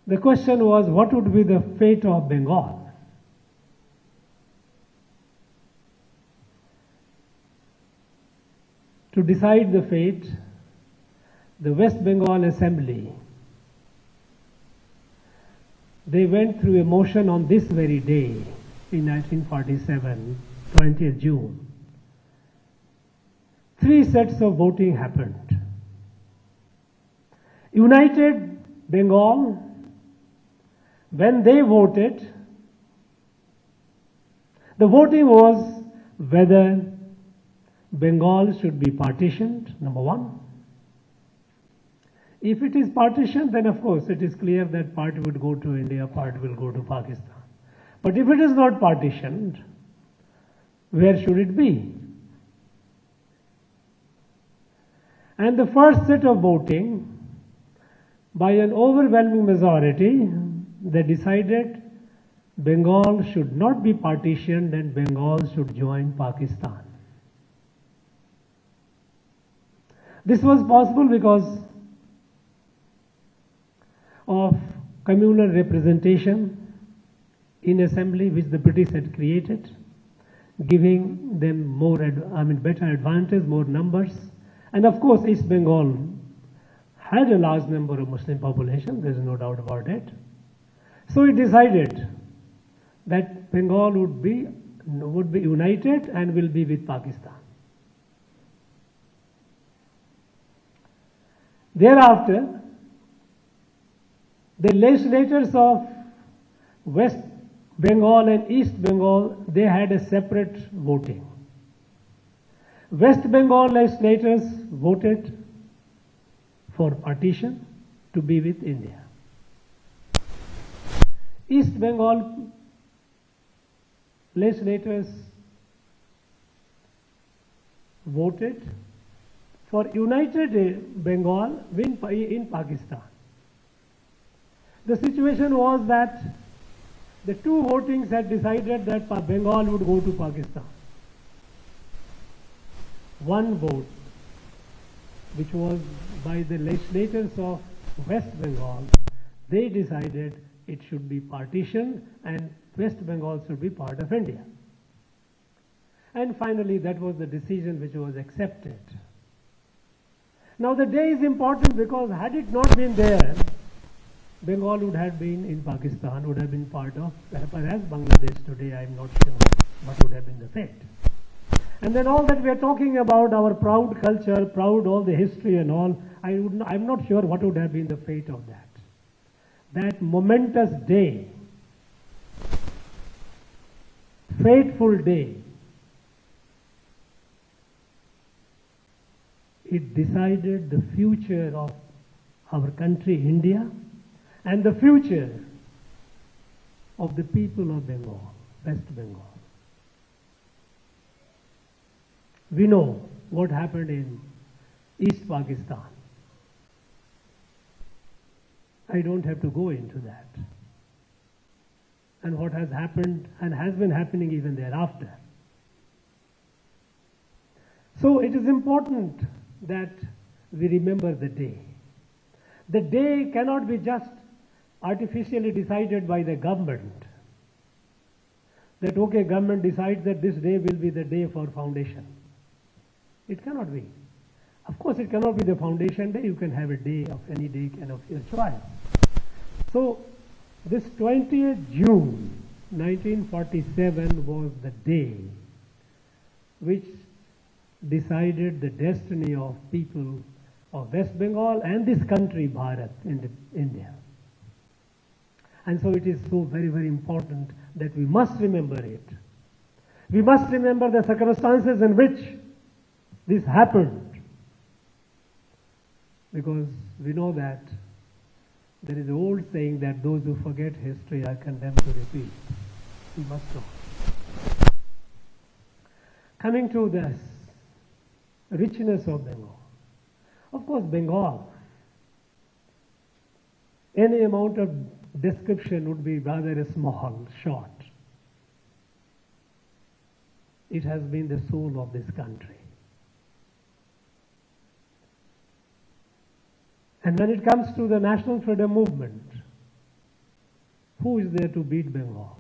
The question was, what would be the fate of Bengal? To decide the fate, the West Bengal Assembly, they went through a motion on this very day in 1947, 20th June. 3 sets of voting happened. United Bengal, when they voted, the voting was whether Bengal should be partitioned, number 1. If it is partitioned, then of course it is clear that part would go to India, part will go to Pakistan. But if it is not partitioned, where should it be? And the first set of voting, by an overwhelming majority, they decided Bengal should not be partitioned and Bengal should join Pakistan. This was possible because of communal representation in assembly which the British had created, giving them more, better advantage, more numbers. And of course, East Bengal had a large number of Muslim population, there is no doubt about it. So it decided that Bengal would be united and will be with Pakistan. Thereafter, the legislators of West Bengal and East Bengal, they had a separate voting. West Bengal legislators voted for partition to be with India. East Bengal legislators voted for united Bengal in Pakistan. The situation was that the 2 votings had decided that Bengal would go to Pakistan. 1 vote, which was by the legislators of West Bengal, they decided it should be partitioned and West Bengal should be part of India. And finally, that was the decision which was accepted. Now the day is important because had it not been there, Bengal would have been in Pakistan, would have been part of, perhaps Bangladesh today, I am not sure what would have been the fate. And then all that we are talking about, our proud culture, proud all the history and all, I'm not sure what would have been the fate of that. That momentous day, fateful day, it decided the future of our country, India, and the future of the people of Bengal, West Bengal. We know what happened in East Pakistan. I don't have to go into that. And what has happened and has been happening even thereafter. So it is important that we remember the day. The day cannot be just artificially decided by the government. That okay, government decides that this day will be the day for foundation. It cannot be. Of course, it cannot be the foundation day. You can have a day of any day and of your choice. So, this 20th June 1947 was the day which decided the destiny of people of West Bengal and this country, Bharat, India. And so it is so very, very important that we must remember it. We must remember the circumstances in which this happened. Because we know that there is an old saying that those who forget history are condemned to repeat. We must know. Coming to this richness of Bengal. Of course, Bengal, any amount of description would be rather small, short. It has been the soul of this country. And when it comes to the national freedom movement, Who is there to beat Bengal?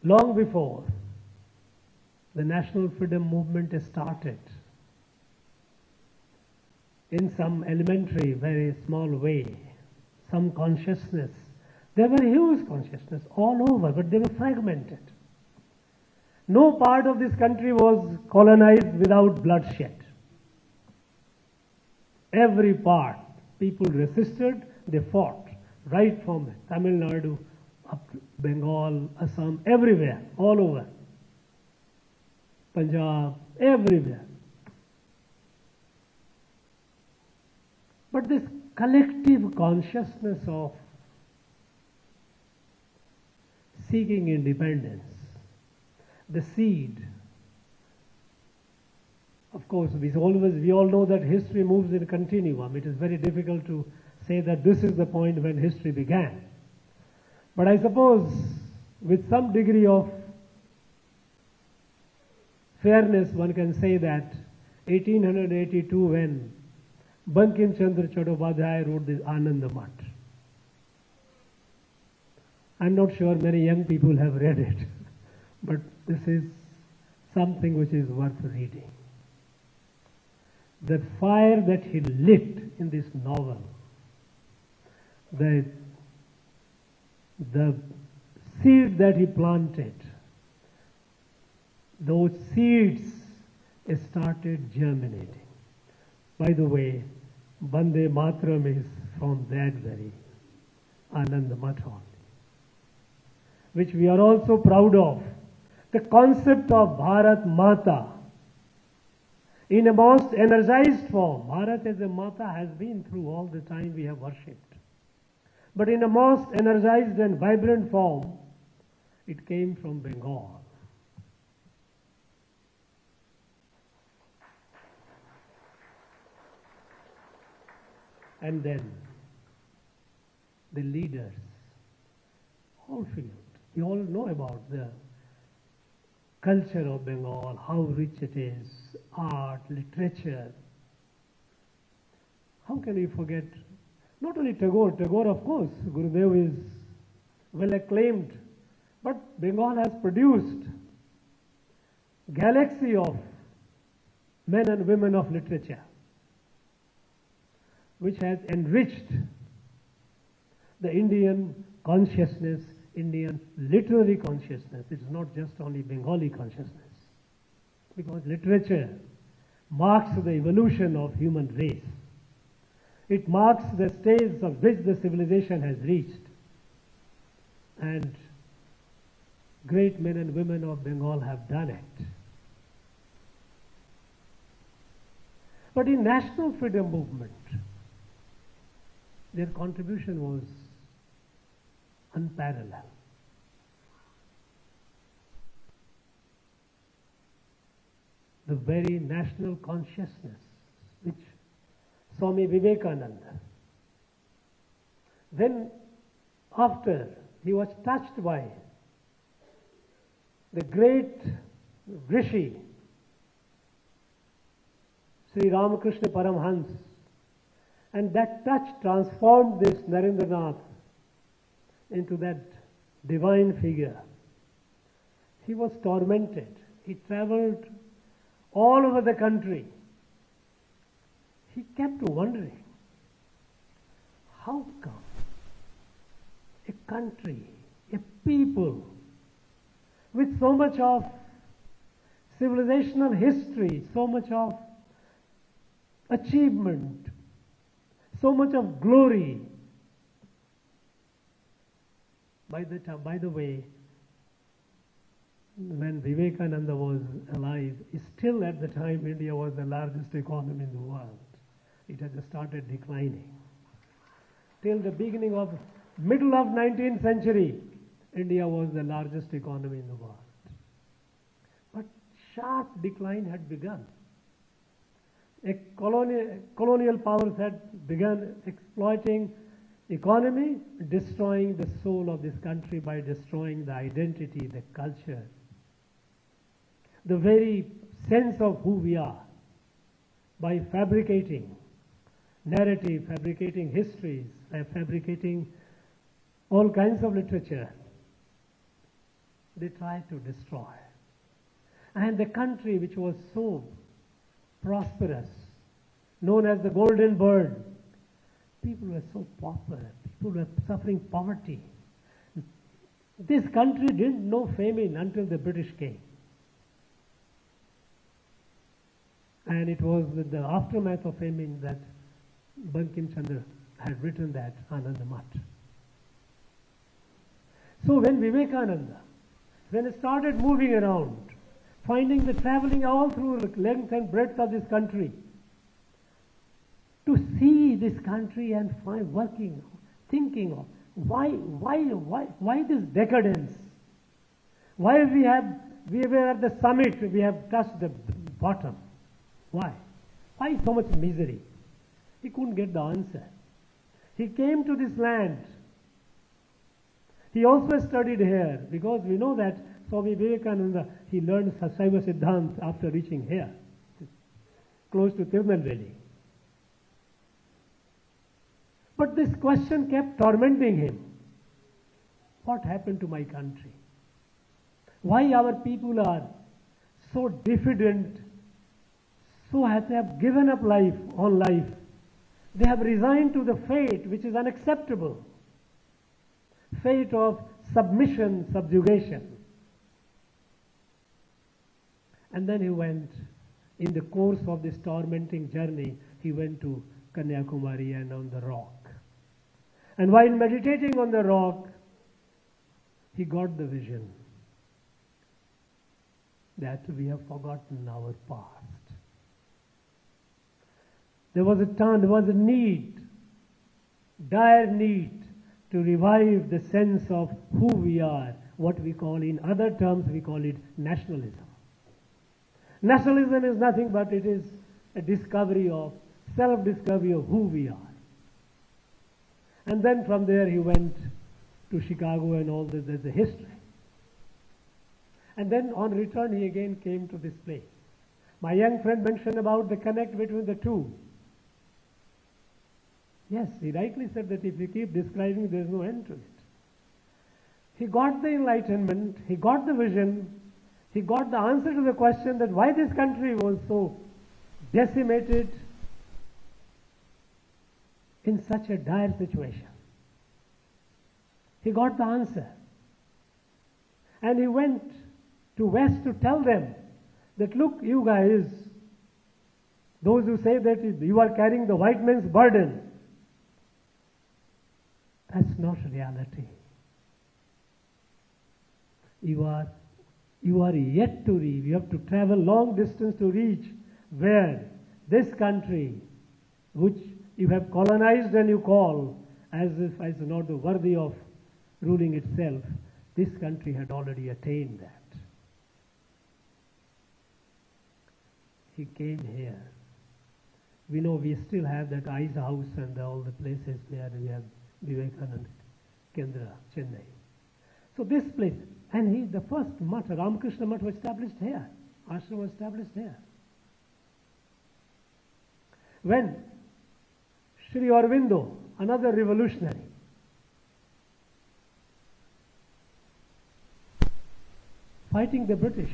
Long before the national freedom movement started, in some elementary, very small way, some consciousness, there were huge consciousness all over, but they were fragmented. No part of this country was colonized without bloodshed. Every part, people resisted, they fought, right from Tamil Nadu up to Bengal, Assam, everywhere, all over. Punjab, everywhere. But this collective consciousness of seeking independence, the seed, of course, we all know that history moves in a continuum. It is very difficult to say that this is the point when history began. But I suppose with some degree of fairness, one can say that 1882, when Bankim Chandra Chattopadhyay wrote this Ananda Math. I'm not sure many young people have read it, but this is something which is worth reading. The fire that he lit in this novel, the seed that he planted, those seeds started germinating. By the way, Bande Matram is from that very Ananda Math only, which we are also proud of. The concept of Bharat Mata in a most energized form. Bharat as a Mata has been through all the time we have worshipped. But in a most energized and vibrant form, it came from Bengal. And then the leaders, all field. We all know about the culture of Bengal, how rich it is, art, literature. How can we forget not only Tagore, of course, Gurudev is well acclaimed, but Bengal has produced galaxy of men and women of literature, which has enriched the Indian consciousness, Indian literary consciousness. It's not just only Bengali consciousness, because literature marks the evolution of human race. It marks the stage of which the civilization has reached. And great men and women of Bengal have done it. But in national freedom movement, their contribution was unparalleled. The very national consciousness which Swami Vivekananda, then after he was touched by the great Rishi, Sri Ramakrishna Paramhans, and that touch transformed this Narendranath into that divine figure. He was tormented. He traveled all over the country. He kept wondering, how come a country, a people with so much of civilizational history, so much of achievement, so much of glory. By the way, when Vivekananda was alive, still at the time India was the largest economy in the world. It had started declining. Till the middle of 19th century, India was the largest economy in the world. But sharp decline had begun. Colonial powers had begun exploiting economy, destroying the soul of this country by destroying the identity, the culture, the very sense of who we are, by fabricating narrative, fabricating histories, fabricating all kinds of literature, they tried to destroy. And the country which was so prosperous, known as the Golden Bird, people were so pauper, people were suffering poverty. This country didn't know famine until the British came. And it was with the aftermath of famine that Bankim Chandra had written that Anandamath. So when Vivekananda, when he started moving around, traveling all through the length and breadth of this country, to see this country and thinking of why this decadence? Why we were at the summit, we have touched the bottom. Why? Why so much misery? He couldn't get the answer. He came to this land. He also studied here, because we know that Swami Vivekananda, he learned Saiva Siddhanta after reaching here, close to Tirunelveli. But this question kept tormenting him. What happened to my country? Why our people are so diffident, so they have given up on life. They have resigned to the fate which is unacceptable. Fate of submission, subjugation. And then he went, in the course of this tormenting journey, he went to Kanyakumari and on the rock. And while meditating on the rock, he got the vision that we have forgotten our past. There was a need, dire need, to revive the sense of who we are, what we call, in other terms, we call it nationalism. Nationalism is nothing but it is a self-discovery of who we are. And then from there he went to Chicago and all this, there's a history. And then on return he again came to this place. My young friend mentioned about the connect between the two. Yes, he rightly said that if we keep describing, there is no end to it. He got the enlightenment, he got the vision, he got the answer to the question that why this country was so decimated in such a dire situation. He got the answer. And he went to West to tell them that, look, you guys, those who say that you are carrying the white man's burden, that's not reality. You are yet to reach. You have to travel long distance to reach where this country, which you have colonized and you call as if as not worthy of ruling itself, this country had already attained that. He came here. We know we still have that ice house and all the places where we have Vivekananda, Kendra, Chennai. So this place, and the first mutt, Ramakrishna Mutt, was established here. Ashram was established here. When Sri Aurobindo, another revolutionary, fighting the British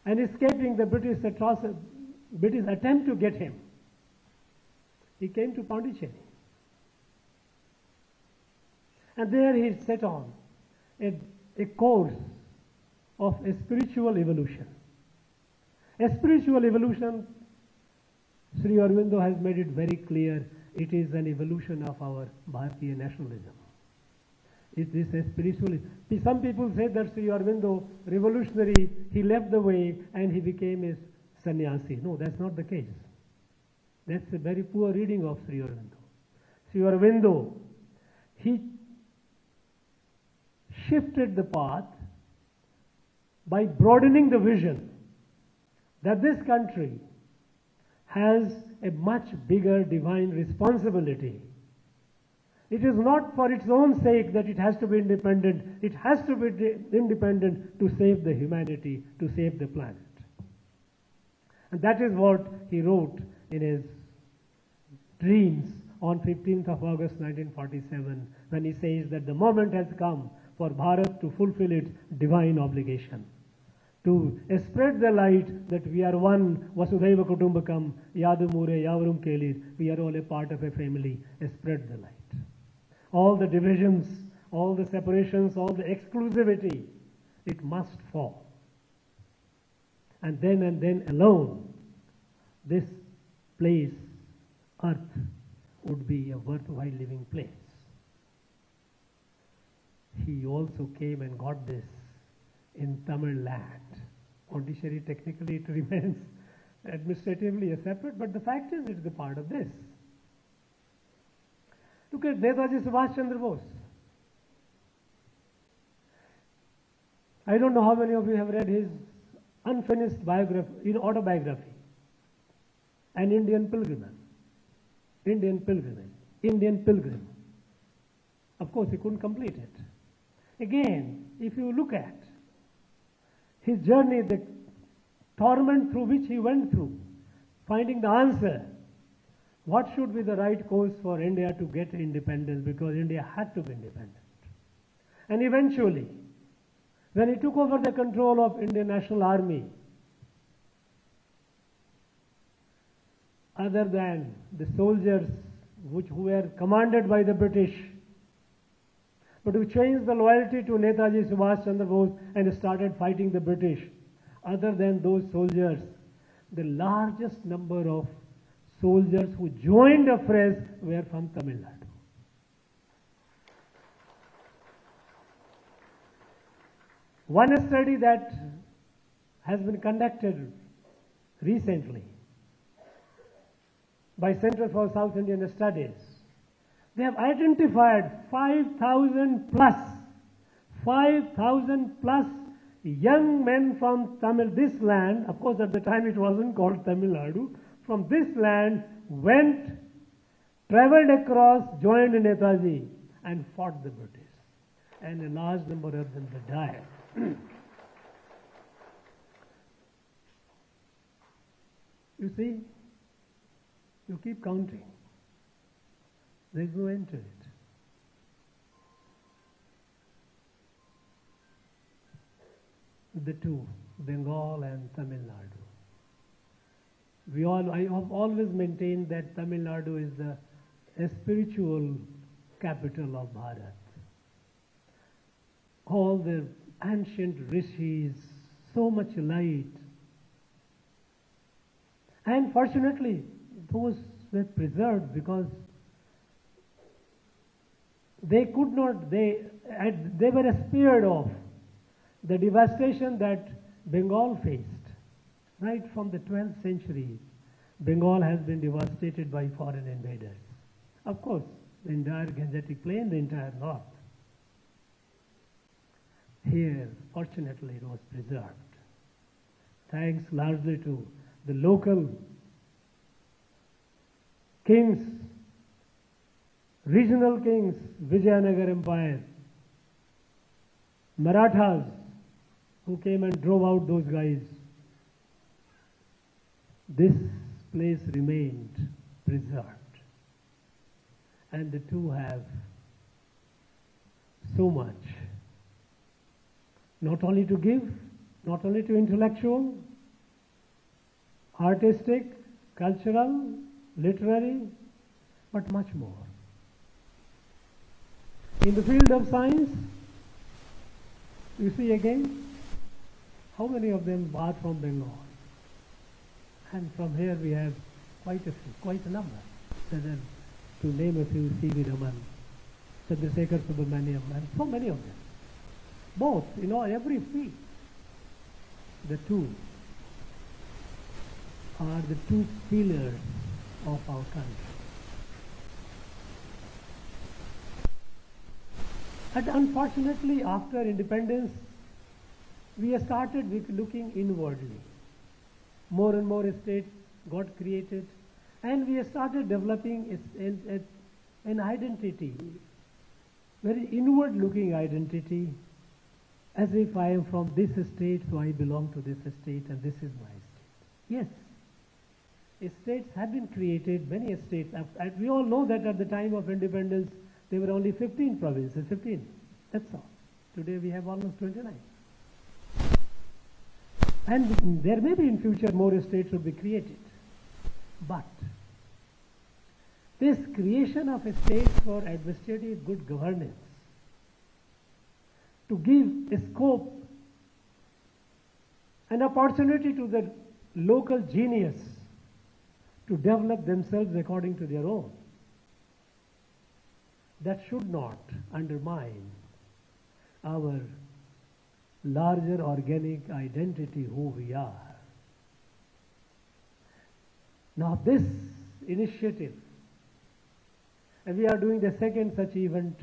and escaping the British attempt to get him, he came to Pondicherry. And there he set on a course of a spiritual evolution. A spiritual evolution, Sri Aurobindo has made it very clear, it is an evolution of our Bharatiya nationalism. It is a spiritual. Some people say that Sri Aurobindo, revolutionary, he left the way and he became a sannyasi. No, that's not the case. That's a very poor reading of Sri Aurobindo. Sri Aurobindo, he shifted the path by broadening the vision that this country has a much bigger divine responsibility. It is not for its own sake that it has to be independent. It has to be independent to save the humanity, to save the planet. And that is what he wrote in his dreams on 15th of August 1947, when he says that the moment has come for Bharat to fulfill its divine obligation, to spread the light that we are one, Vasudhaiva Kutumbakam, Yadu Mure, Yavarum Kelir, we are all a part of a family, spread the light. All the divisions, all the separations, all the exclusivity, it must fall. And then alone, this place, earth, would be a worthwhile living place. He also came and got this in Tamil land. Pondicherry, technically it remains administratively a separate, but the fact is it's a part of this. Look at Netaji Subhas Chandra Bose. I don't know how many of you have read his unfinished biography, autobiography, An Indian Pilgrim. Indian Pilgrim. Of course, he couldn't complete it. Again, if you look at his journey, the torment through which he went through, finding the answer, what should be the right course for India to get independence, because India had to be independent. And eventually, when he took over the control of Indian National Army, other than the soldiers who were commanded by the British, but who changed the loyalty to Netaji Subhas Chandra Bose and started fighting the British, other than those soldiers, the largest number of soldiers who joined the affairs were from Tamil Nadu. One study that has been conducted recently by Center for South Indian Studies, they have identified 5,000 plus young men from this land. Of course, at the time it wasn't called Tamil Nadu. From this land traveled across, joined Netaji and fought the British. And a large number of them died. You see, you keep counting. There is no end to it. The two, Bengal and Tamil Nadu. I have always maintained that Tamil Nadu is the spiritual capital of Bharat. All the ancient rishis, so much light. And fortunately, those were preserved because they were spared of the devastation that Bengal faced. Right from the 12th century, Bengal has been devastated by foreign invaders. Of course, the entire Gangetic Plain, the entire north. Here, fortunately, it was preserved. Thanks largely to the local kings, regional kings, Vijayanagar Empire, Marathas, who came and drove out those guys. This place remained preserved. And the two have so much, not only to give, not only to intellectual, artistic, cultural, literary, but much more. In the field of science, you see again, how many of them are from Bengal? And from here we have quite a number. To name a few, C.V. Raman, Chandrasekhar Subramaniam, and so many of them. Both, every field. The two are the two pillars of our country. And unfortunately, after independence, we started looking inwardly. More and more states got created, and we started developing an identity, very inward-looking identity, as if I am from this state, so I belong to this state, and this is my state. Yes, states have been created, many states. We all know that at the time of independence, there were only 15 provinces, 15. That's all. Today we have almost 29. And there may be in future more states will be created. But this creation of a state for administrative good governance, to give a scope, an opportunity to the local genius to develop themselves according to their own, that should not undermine our larger organic identity, who we are. Now this initiative, and we are doing the second such event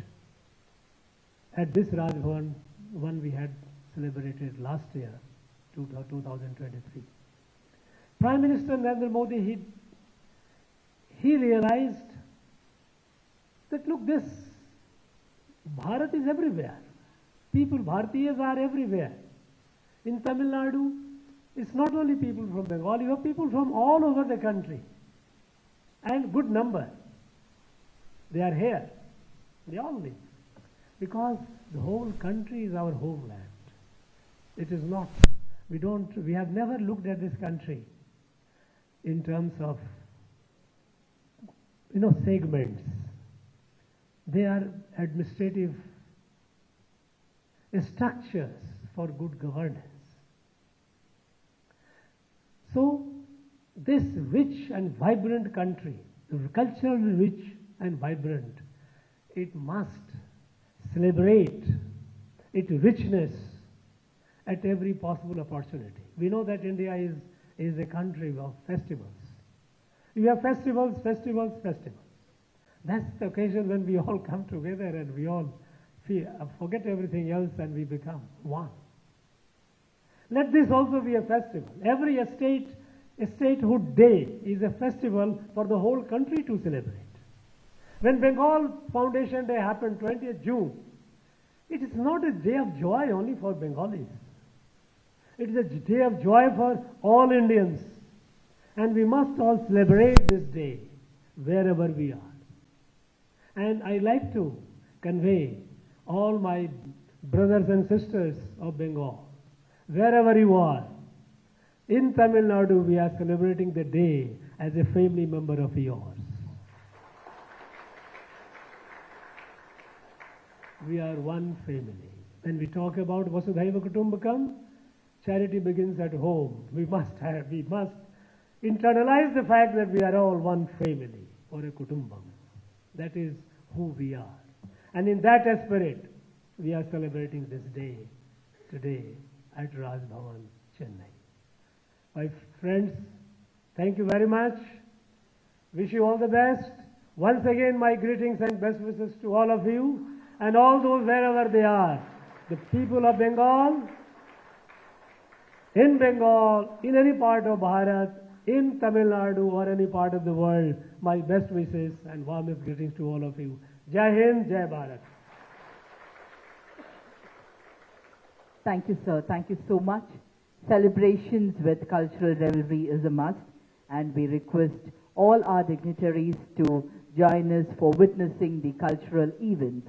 at this Raj Bhavan, one we had celebrated last year, 2023. Prime Minister Narendra Modi, he realized that look, this Bharat is everywhere. People, Bharatiyas are everywhere. In Tamil Nadu, it's not only people from Bengal, you have people from all over the country. And good number. They are here. They all live. Because the whole country is our homeland. It is not. We have never looked at this country in terms of, segments. They are administrative structures for good governance. So, this rich and vibrant country, culturally rich and vibrant, it must celebrate its richness at every possible opportunity. We know that India is a country of festivals. You have festivals, festivals, festivals. That's the occasion when we all come together and we all forget everything else and we become one. Let this also be a festival. Every statehood day is a festival for the whole country to celebrate. When Bengal Foundation Day happened 20th June, it is not a day of joy only for Bengalis. It is a day of joy for all Indians. And we must all celebrate this day wherever we are. And I like to convey all my brothers and sisters of Bengal, wherever you are, in Tamil Nadu we are celebrating the day as a family member of yours. We are one family. When we talk about Vasudhaiva Kutumbakam, charity begins at home. We must internalize the fact that we are all one family, or a kutumbam. That is who we are. And in that spirit, we are celebrating this day today at Raj Bhavan, Chennai. My friends, thank you very much. Wish you all the best. Once again, my greetings and best wishes to all of you and all those wherever they are. The people of Bengal, in Bengal, in any part of Bharat, in Tamil Nadu or any part of the world, my best wishes and warmest greetings to all of you. Jai Hind, Jai Bharat. Thank you, sir. Thank you so much. Celebrations with cultural revelry is a must, and we request all our dignitaries to join us for witnessing the cultural events.